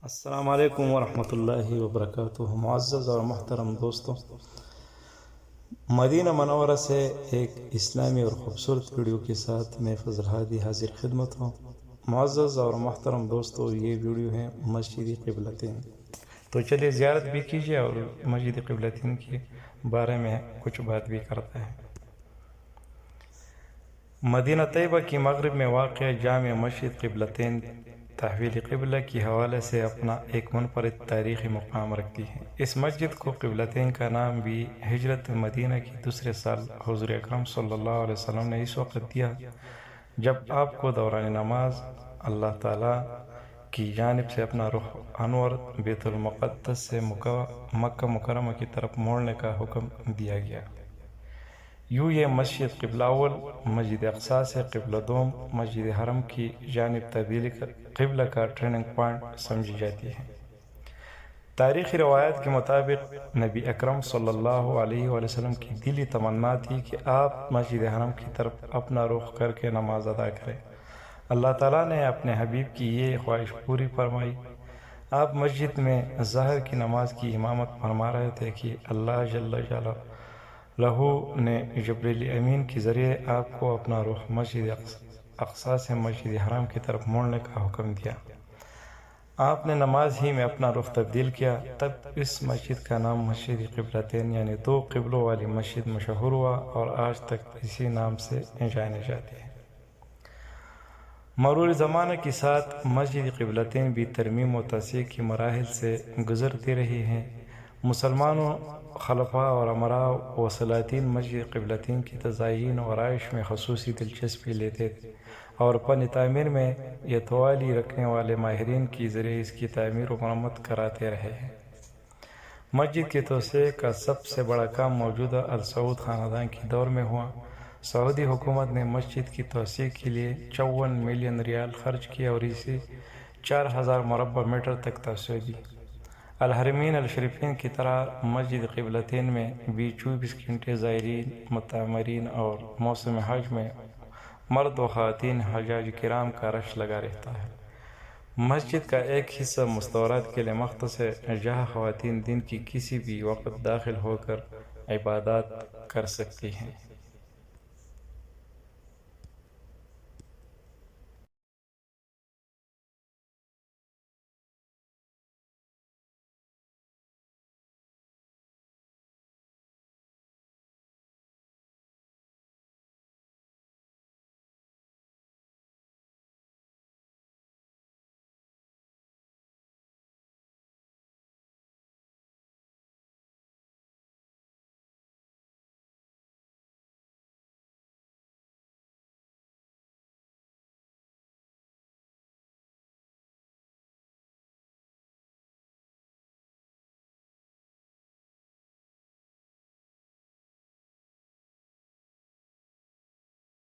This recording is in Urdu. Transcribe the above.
السلام علیکم ورحمۃ اللہ وبرکاتہ۔ معزز اور محترم دوستوں، مدینہ منورہ سے ایک اسلامی اور خوبصورت ویڈیو کے ساتھ میں فضل ہادی حاضر خدمت ہوں۔ معزز اور محترم دوستوں، یہ ویڈیو ہے مسجد قبلتین، تو چلیے زیارت بھی کیجیے اور مسجد قبلتین کے بارے میں کچھ بات بھی کرتا ہے۔ مدینہ طیبہ کی مغرب میں واقع جامع مسجد قبلتین تحویل قبلہ کے حوالے سے اپنا ایک منفرد تاریخی مقام رکھتی ہے۔ اس مسجد کو قبلتین کا نام بھی ہجرت مدینہ کے دوسرے سال حضور اکرم صلی اللہ علیہ وسلم نے اس وقت دیا جب آپ کو دوران نماز اللہ تعالیٰ کی جانب سے اپنا رخ انور بیت المقدس سے مکہ مکرمہ کی طرف موڑنے کا حکم دیا گیا۔ یوں یہ مسجد قبلہ اول مسجد اقصی سے قبلہ دوم مسجد حرم کی جانب تبدیلی قبلہ کا ٹرننگ پوائنٹ سمجھی جاتی ہے۔ تاریخی روایات کے مطابق نبی اکرم صلی اللہ علیہ وسلم کی دلی تمنا تھی کہ آپ مسجد حرم کی طرف اپنا رخ کر کے نماز ادا کریں۔ اللہ تعالیٰ نے اپنے حبیب کی یہ خواہش پوری فرمائی۔ آپ مسجد میں ظہر کی نماز کی امامت فرما رہے تھے کہ اللہ جل جلالہ نے جبریل امین کے ذریعے آپ کو اپنا رخ مسجد اقصی سے مسجد حرم کی طرف موڑنے کا حکم دیا۔ آپ نے نماز ہی میں اپنا رخ تبدیل کیا، تب اس مسجد کا نام مسجد قبلتین یعنی دو قبلوں والی مسجد مشہور ہوا اور آج تک اسی نام سے جانی جاتی ہے۔ مرور زمانہ کے ساتھ مسجد قبلتین بھی ترمیم و توسیع کی مراحل سے گزرتی رہی ہے۔ مسلمانوں، خلفاء اور امراء و سلاطین مسجد قبلتین کی تزئین و آرائش میں خصوصی دلچسپی لیتے تھے اور فن تعمیر میں یتوالی رکھنے والے ماہرین کے ذریعے اس کی تعمیر و مرمت کراتے رہے ہیں۔ مسجد کے توسیع کا سب سے بڑا کام موجودہ السعود خاندان کے دور میں ہوا۔ سعودی حکومت نے مسجد کی توسیع کے لیے 54 ملین ریال خرچ کیا اور اسے 4000 مربع میٹر تک توسیع دی۔ الحرمین الشریفین کی طرح مسجد قبلتین میں بھی 24 گھنٹے زائرین، معتمرین اور موسم حج میں مرد و خواتین حجاج کرام کا رش لگا رہتا ہے۔ مسجد کا ایک حصہ مستورات کے لیے مختص ہے جہاں خواتین دن کی کسی بھی وقت داخل ہو کر عبادات کر سکتی ہیں۔